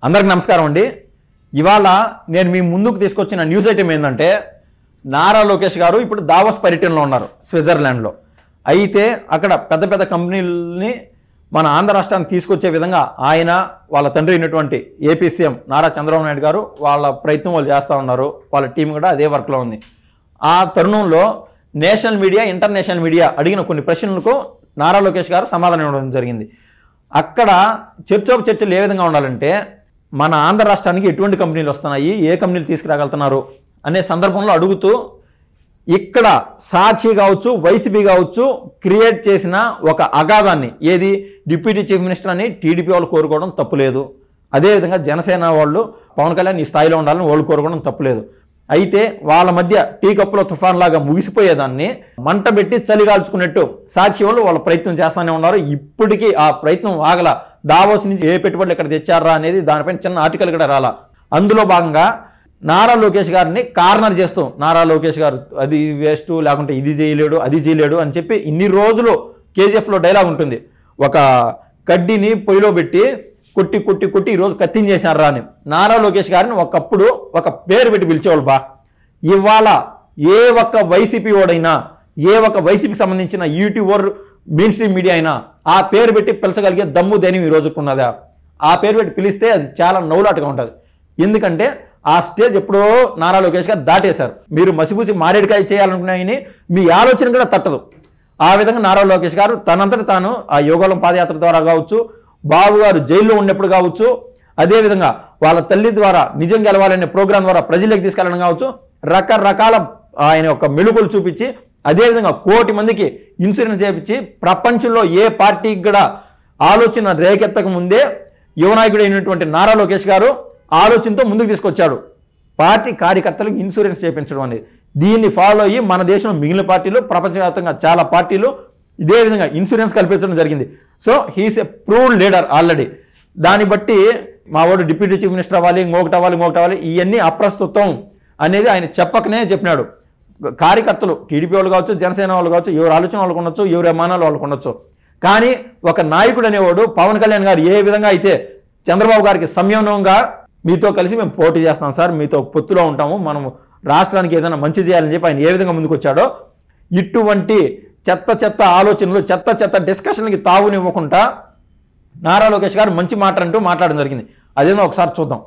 అందరికి నమస్కారం అండి. ఇవాళ నేను మీ ముందుకు తీసుకొచ్చిన న్యూస్ ఐటమ్ ఏంటంటే, నారా లోకేష్ గారు ఇప్పుడు దావోస్ పర్యటనలో ఉన్నారు స్విట్జర్లాండ్లో. అయితే అక్కడ పెద్ద పెద్ద కంపెనీలని మన ఆంధ్ర రాష్ట్రానికి తీసుకొచ్చే విధంగా ఆయన వాళ్ళ తండ్రి అయినటువంటి ఏపీ సీఎం నారా చంద్రబాబు నాయుడు గారు వాళ్ళ ప్రయత్నం వాళ్ళు చేస్తూ ఉన్నారు. వాళ్ళ టీం కూడా అదే వర్క్లో ఉంది. ఆ తరుణంలో నేషనల్ మీడియా, ఇంటర్నేషనల్ మీడియా అడిగిన కొన్ని ప్రశ్నలకు నారా లోకేష్ గారు సమాధానం ఇవ్వడం జరిగింది. అక్కడ చర్చలు ఏ విధంగా ఉండాలంటే, మన ఆంధ్ర రాష్ట్రానికి ఎటువంటి కంపెనీలు వస్తున్నాయి, ఏ కంపెనీలు తీసుకురాగలుగుతున్నారు అనే సందర్భంలో అడుగుతూ, ఇక్కడ సాక్షి కావచ్చు, వైసీపీ కావచ్చు క్రియేట్ చేసిన ఒక అగాధాన్ని, ఏది డిప్యూటీ చీఫ్ మినిస్టర్ అని టీడీపీ వాళ్ళు కోరుకోవడం తప్పులేదు. అదేవిధంగా జనసేన వాళ్ళు పవన్ కళ్యాణ్ ఈ స్థాయిలో ఉండాలని వాళ్ళు కోరుకోవడం తప్పులేదు. అయితే వాళ్ళ మధ్య టీ కప్పులో తుఫాన్ లాగా ముగిసిపోయేదాన్ని మంట పెట్టి చలిగాల్చుకున్నట్టు సాక్షి వాళ్ళు వాళ్ళ ప్రయత్నం చేస్తూనే ఉన్నారు. ఇప్పటికీ ఆ ప్రయత్నం ఆగల. దావోస్ నుంచి ఏ పెట్టుబడులు ఇక్కడ తెచ్చారా అనేది దానిపైన చిన్న ఆర్టికల్ కూడా రాలా. అందులో భాగంగా నారా లోకేష్ గారిని కార్నర్ చేస్తూ, నారా లోకేష్ గారు అది వేస్ట్, లేకుంటే ఇది చేయలేడు, అది చేయలేడు అని చెప్పి ఇన్ని రోజులు కేజీఎఫ్లో డైలాగ్ ఉంటుంది, ఒక కడ్డీని పొయ్యిలో పెట్టి కొట్టి కొట్టి కొట్టి ఈరోజు కత్తించేశారా అని. నారా లోకేష్ గారిని ఒకప్పుడు ఒక పేరు పెట్టి పిలిచేవాళ్ళు బా. ఇవాళ ఏ ఒక్క వైసీపీ ఓడైనా, ఏ ఒక్క వైసీపీకి సంబంధించిన యూట్యూబర్, మెయిన్ స్ట్రీమ్ మీడియా అయినా ఆ పేరు పెట్టి పిలచగలిగే దమ్ము ధైర్యం ఈ రోజుకున్నదా? ఆ పేరు పెట్టి పిలిస్తే అది చాలా నవ్వులాటగా ఉంటుంది. ఎందుకంటే ఆ స్టేజ్ ఎప్పుడో నారా లోకేష్ గారు దాటేశారు. మీరు మసిపూసి మారేడుకాయ చేయాలనుకున్నాయని మీ ఆలోచన కూడా తట్టదు. ఆ విధంగా నారా లోకేష్ గారు తనంతట తాను ఆ యోగాలం పాదయాత్ర ద్వారా కావచ్చు, బాబు గారు జైల్లో ఉన్నప్పుడు కావచ్చు, అదేవిధంగా వాళ్ళ తల్లి ద్వారా నిజం గెలవాలనే ప్రోగ్రాం ద్వారా ప్రజలకు తీసుకెళ్ళడం కావచ్చు, రకరకాల ఆయన యొక్క మెలుగులు చూపించి, అదేవిధంగా 1 కోటి మందికి ఇన్సూరెన్స్ చేయించి, ప్రపంచంలో ఏ పార్టీకి కూడా ఆలోచన రేకెత్తక ముందే యువనాయకుడు అయినటువంటి నారా లోకేష్ గారు ఆలోచనతో ముందుకు తీసుకొచ్చాడు పార్టీ కార్యకర్తలకు ఇన్సూరెన్స్ చేయించడం అనేది. దీన్ని ఫాలో అయ్యి మన దేశంలో మిగిలిన పార్టీలు, ప్రపంచవ్యాప్తంగా చాలా పార్టీలు ఇదే విధంగా ఇన్సూరెన్స్ కల్పించడం జరిగింది. సో హీఈస్ ఎ ప్రూవ్డ్ లీడర్ ఆల్రెడీ. దాన్ని బట్టి మా వాడు డిప్యూటీ చీఫ్ మినిస్టర్ అవ్వాలి, ఇంకొకటి అవ్వాలి, ఇవన్నీ అప్రస్తుతం అనేది ఆయన చెప్పకనే చెప్పినాడు. కార్యకర్తలు టీడీపీ వాళ్ళు కావచ్చు, జనసేన వాళ్ళు కావచ్చు, ఎవరు ఆలోచన వాళ్ళకు ఉండొచ్చు, ఎవరు అమానాలు వాళ్ళకు ఉండొచ్చు. కానీ ఒక నాయకుడు అనేవాడు, పవన్ కళ్యాణ్ గారు ఏ విధంగా అయితే చంద్రబాబు గారికి సంయమనంగా మీతో కలిసి మేము పోటీ చేస్తాం సార్, మీతో పొత్తులో ఉంటాము, మనము రాష్ట్రానికి ఏదైనా మంచి చేయాలని చెప్పి ఆయన ఏ విధంగా ముందుకు వచ్చాడో, ఇటువంటి చెత్త ఆలోచనలు, చెత్త డిస్కషన్కి తావునివ్వకుండా నారా లోకేష్ గారు మంచి మాట అంటూ మాట్లాడడం జరిగింది. అదేదో ఒకసారి చూద్దాం.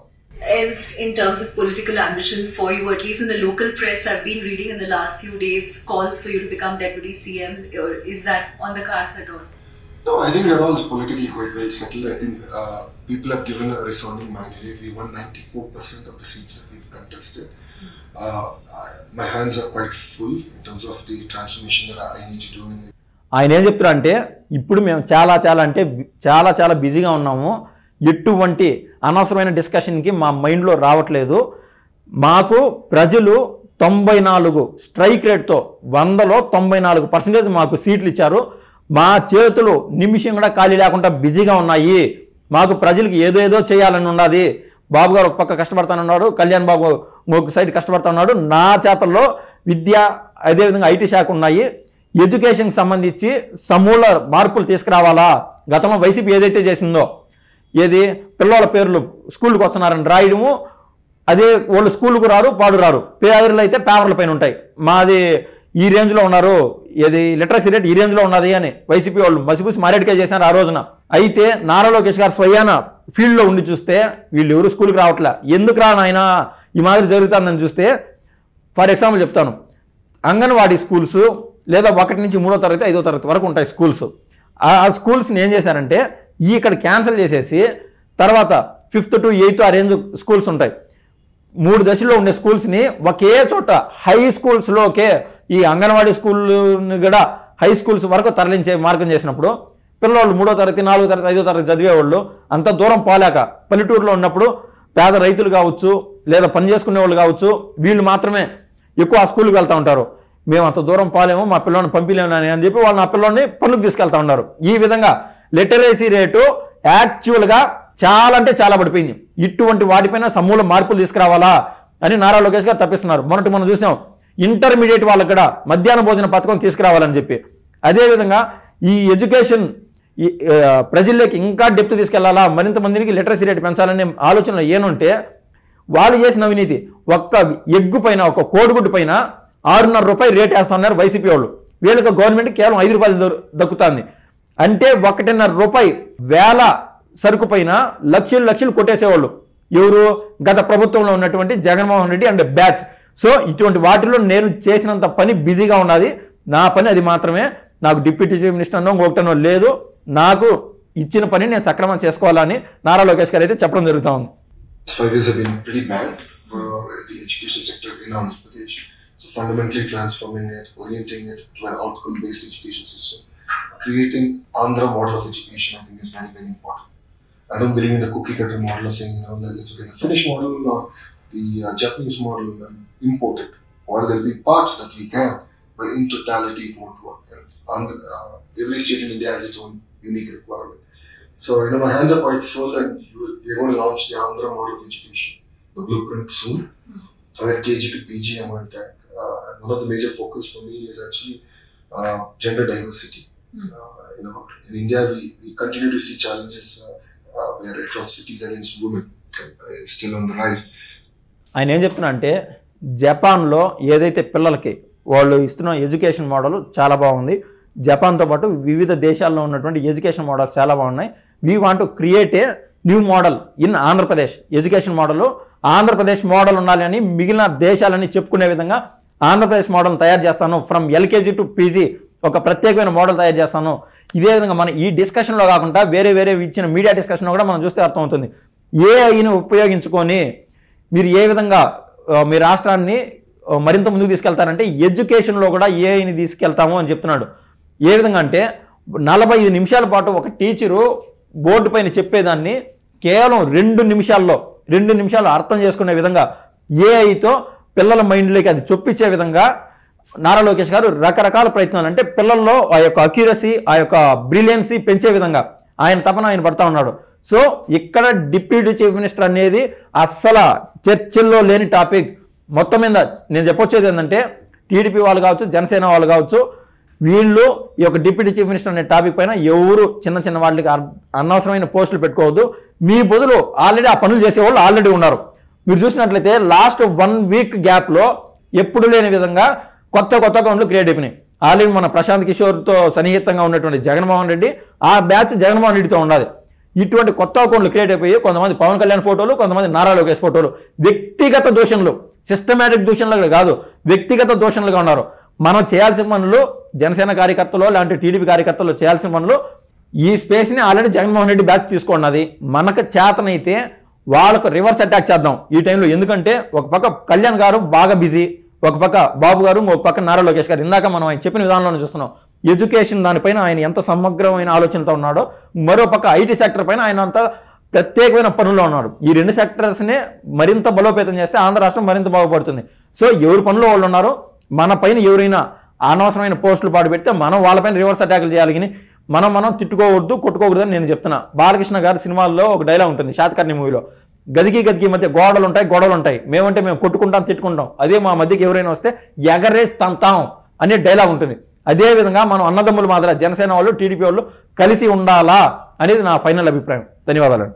Else, in terms of political ambitions for you, at least in the local press, I've been reading in the last few days calls for you to become deputy CM. Is that on the cards at all? No, I think we're all politically quite well settled. I think people have given a resounding mandate. We won 94% of the seats that we've contested. My hands are quite full in terms of the transformation that I need to do. ఆయన ఏం చెప్తారు అంటే, ఇప్పుడు మేము చాలా బిజీగా ఉన్నాము, ఎటువంటి అనవసరమైన డిస్కషన్కి మా మైండ్లో రావట్లేదు. మాకు ప్రజలు 94 స్ట్రైక్ రేట్తో 100లో 94% మాకు సీట్లు ఇచ్చారు. మా చేతులు నిమిషం కూడా ఖాళీ లేకుండా బిజీగా ఉన్నాయి. మాకు ప్రజలకు ఏదో చేయాలని ఉన్నది. బాబు గారు ఒక పక్క కష్టపడుతున్నాడు, కళ్యాణ్ బాబు ఒక సైడ్ కష్టపడుతున్నాడు. నా చేతల్లో విద్య, అదేవిధంగా ఐటీ శాఖ ఉన్నాయి. ఎడ్యుకేషన్కి సంబంధించి సమూల మార్పులు తీసుకురావాలా. గతంలో వైసీపీ ఏదైతే చేసిందో, ఏది పిల్లల పేర్లు స్కూల్కి వస్తున్నారని రాయడము, అదే వాళ్ళు స్కూల్కు రారు, పాడు రారు, పేర్లు అయితే పేపర్ల పైన ఉంటాయి. మాది ఈ రేంజ్లో ఉన్నారు, ఏది లిటరసీ రేట్ ఈ రేంజ్లో ఉన్నది అని వైసీపీ వాళ్ళు మసిపూసి మారేడుకాయ చేశారు ఆ రోజున. అయితే నారా లోకేష్ గారు స్వయాన ఫీల్డ్లో ఉండి చూస్తే వీళ్ళు ఎవరు స్కూల్కి రావట్లే. ఎందుకు రా నాయన ఈ మాదిరి జరుగుతుందని చూస్తే, ఫర్ ఎగ్జాంపుల్ చెప్తాను, అంగన్వాడీ స్కూల్స్ లేదా 1 నుంచి 3వ తరగతి 5వ తరగతి వరకు ఉంటాయి స్కూల్స్. ఆ స్కూల్స్ని ఏం చేశారంటే ఇక్కడ క్యాన్సిల్ చేసేసి, తర్వాత 5th to 8th ఆ రేంజ్ స్కూల్స్ ఉంటాయి. 3 దశల్లో ఉండే స్కూల్స్ని ఒకే చోట హై స్కూల్స్లోకే, ఈ అంగన్వాడీ స్కూల్ని కూడా హై స్కూల్స్ వరకు తరలించే మార్గం చేసినప్పుడు, పిల్లవాళ్ళు 3వ తరగతి, 4వ తరగతి, 5వ తరగతి చదివేవాళ్ళు అంత దూరం పోలేక పల్లెటూరులో ఉన్నప్పుడు పేద రైతులు కావచ్చు, లేదా పని చేసుకునే వాళ్ళు కావచ్చు, వీళ్ళు మాత్రమే ఎక్కువ ఆ స్కూల్కి వెళ్తూ ఉంటారు. మేము అంత దూరం పోలేము, మా పిల్లల్ని పంపిలేము అని చెప్పి వాళ్ళు నా పిల్లల్ని పనులకు తీసుకెళ్తా ఉన్నారు. ఈ విధంగా లిటరసీ రేటు యాక్చువల్గా చాలా పడిపోయింది. ఇటువంటి వాటిపైన సమూల మార్పులు తీసుకురావాలా అని నారా లోకేష్ గారు తప్పిస్తున్నారు. మనం చూసాం, ఇంటర్మీడియట్ వాళ్ళకి కూడా మధ్యాహ్న భోజన పథకం తీసుకురావాలని చెప్పి. అదేవిధంగా ఈ ఎడ్యుకేషన్ ఈ ప్రజల్లోకి ఇంకా డెప్త్ తీసుకెళ్లాలా, మరింత మందికి లిటరసీ రేట్ పెంచాలనే ఆలోచనలో ఏనుంటే వాళ్ళు చేసిన అవినీతి ఒక్క ఎగ్గు పైన, ఒక కోడిగుడ్డు పైన 6.5 రూపాయలు రేట్ వేస్తున్నారు వైసీపీ వాళ్ళు. వీళ్ళకి గవర్నమెంట్ కేవలం 5 రూపాయలు దక్కుతుంది. అంటే 1.5 రూపాయి వేల సరుకు పైన లక్షలు కొట్టేసేవాళ్ళు ఎవరు? గత ప్రభుత్వంలో ఉన్నటువంటి Jaganmohan Reddy and batch. So ఇటువంటి వాటిలో నేను చేసినంత పని బిజీగా ఉన్నది. నా పని అది మాత్రమే. నాకు డిప్యూటీ చీఫ్ మినిస్టర్ అనో ఇంకొకటనో లేదు. నాకు ఇచ్చిన పని నేను సక్రమం చేసుకోవాలని నారా లోకేష్ గారు అయితే చెప్పడం జరుగుతూ ఉంది. 5 years have been pretty bad for the education sector in Andhra Pradesh. So fundamentally transforming it, orienting it to an outcome-based education system, creating Andhra model of education, I think is very, very important. I don't believe in the cookie cutter model of saying, that it's okay, the Finnish model or the Japanese model and import it. While there will be parts that we can, but in totality it won't work. And every state in India has its own unique requirement. So, my hands are quite full, and we're going to launch the Andhra model of education, the blueprint soon. Where KG to PG I'm going to attack. One of the major focus for me is actually gender diversity. In India, we continue to see challenges where atrocities against women is still on the rise. ఆయన ఏం చెప్తున్నా అంటే జపాన్లో ఏదైతే పిల్లలకి వాళ్ళు ఇస్తున్న education model చాలా బాగుంది. జపాన్తో పాటు వివిధ దేశాల్లో ఉన్నటువంటి ఎడ్యుకేషన్ మోడల్స్ చాలా బాగున్నాయి. We want to create a new model in Andhra Pradesh. Education model Andhra Pradesh model ఉండాలి అని మిగిలిన దేశాలని చెప్పుకునే విధంగా ఆంధ్రప్రదేశ్ మోడల్ తయారు చేస్తాను. ఫ్రమ్ ఎల్కేజీ టు పీజీ ఒక ప్రత్యేకమైన మోడల్ తయారు చేస్తాను. ఇదే విధంగా మనం ఈ డిస్కషన్లో కాకుండా వేరే ఇచ్చిన మీడియా డిస్కషన్లో కూడా మనం చూస్తే అర్థమవుతుంది. ఏఐని ఉపయోగించుకొని మీరు ఏ విధంగా మీ రాష్ట్రాన్ని మరింత ముందుకు తీసుకెళ్తారంటే ఎడ్యుకేషన్లో కూడా ఏఐని తీసుకెళ్తాము అని చెప్తున్నాడు. ఏ విధంగా అంటే 45 నిమిషాల పాటు ఒక టీచరు బోర్డు పైన చెప్పేదాన్ని కేవలం 2 నిమిషాల్లో అర్థం చేసుకునే విధంగా ఏఐతో పిల్లల మైండ్లోకి అది చొప్పించే విధంగా నారా లోకేష్ గారు రకరకాల ప్రయత్నాలు, అంటే పిల్లల్లో ఆ యొక్క అక్యురసీ, ఆ యొక్క బ్రిలియన్సీ పెంచే విధంగా ఆయన తపన ఆయన పడతా ఉన్నాడు. సో ఇక్కడ డిప్యూటీ చీఫ్ మినిస్టర్ అనేది అస్సలు చర్చల్లో లేని టాపిక్. మొత్తం మీద నేను చెప్పొచ్చేది ఏంటంటే టీడీపీ వాళ్ళు కావచ్చు, జనసేన వాళ్ళు కావచ్చు, వీళ్ళు ఈ యొక్క డిప్యూటీ చీఫ్ మినిస్టర్ అనే టాపిక్ పైన ఎవరు చిన్న వాళ్ళకి అనవసరమైన పోస్టులు పెట్టుకోవద్దు. మీ బదులు ఆల్రెడీ ఆ పనులు చేసేవాళ్ళు ఆల్రెడీ ఉన్నారు. మీరు చూసినట్లయితే లాస్ట్ 1 వీక్ గ్యాప్లో ఎప్పుడు లేని విధంగా కొత్త అకౌంట్లు క్రియేట్ అయిపోయినాయి. ఆల్రెడీ మన ప్రశాంత్ కిషోర్తో సన్నిహితంగా ఉన్నటువంటి జగన్మోహన్ రెడ్డి, ఆ బ్యాచ్ జగన్మోహన్ రెడ్డితో ఉన్నది. ఇటువంటి కొత్త అకౌంట్లు క్రియేట్ అయిపోయి కొంతమంది పవన్ కళ్యాణ్ ఫోటోలు, కొంతమంది నారా లోకేష్ ఫోటోలు, వ్యక్తిగత దూషణలు, సిస్టమేటిక్ దూషణలు కాదు, వ్యక్తిగత దూషణలుగా ఉన్నారు. మనం చేయాల్సిన పనులు, జనసేన కార్యకర్తలు లాంటి టీడీపీ కార్యకర్తలు చేయాల్సిన పనులు, ఈ స్పేస్ని ఆల్రెడీ జగన్మోహన్ రెడ్డి బ్యాచ్ తీసుకున్నది. మనకు చేతనైతే వాళ్ళకు రివర్స్ అటాక్ చేద్దాం ఈ టైంలో. ఎందుకంటే ఒక పక్క కళ్యాణ్ గారు బాగా బిజీ, ఒక పక్క బాబు గారు, ఒక పక్క నారా లోకేష్ గారు. ఇందాక మనం ఆయన చెప్పిన విధానంలో చూస్తున్నాం. ఎడ్యుకేషన్ దానిపైన ఆయన ఎంత సమగ్రమైన ఆలోచనతో ఉన్నాడో, మరో పక్క ఐటీ సెక్టర్ పైన ఆయన అంత ప్రత్యేకమైన పనుల్లో ఉన్నాడు. ఈ 2 సెక్టర్స్నే మరింత బలోపేతం చేస్తే ఆంధ్ర రాష్ట్రం మరింత బాగుపడుతుంది. సో ఎవరి పనుల్లో వాళ్ళు ఉన్నారు. మన పైన ఎవరైనా అనవసరమైన పోస్టులు పాటు పెడితే మనం వాళ్ళపైన రివర్స్ అటాకులు చేయాలి. కానీ మనం తిట్టుకోకూడదు, కొట్టుకోకూడదు అని నేను చెప్తున్నా. బాలకృష్ణ గారి సినిమాల్లో ఒక డైలాగ్ ఉంటుంది, శాతకర్ణి మూవీలో, గదికి మధ్య గొడవలు ఉంటాయి, మేమంటే మేము కొట్టుకుంటాం, తిట్టుకుంటాం, అదే మా మధ్యకి ఎవరైనా వస్తే ఎగరేసి తంతాం అనే డైలాగ్ ఉంటుంది. అదే విధంగా మనం అన్నదమ్ములు మాదిరి జనసేన వాళ్ళు, టీడీపీ వాళ్ళు కలిసి ఉండాలా అనేది నా ఫైనల్ అభిప్రాయం. ధన్యవాదాలు.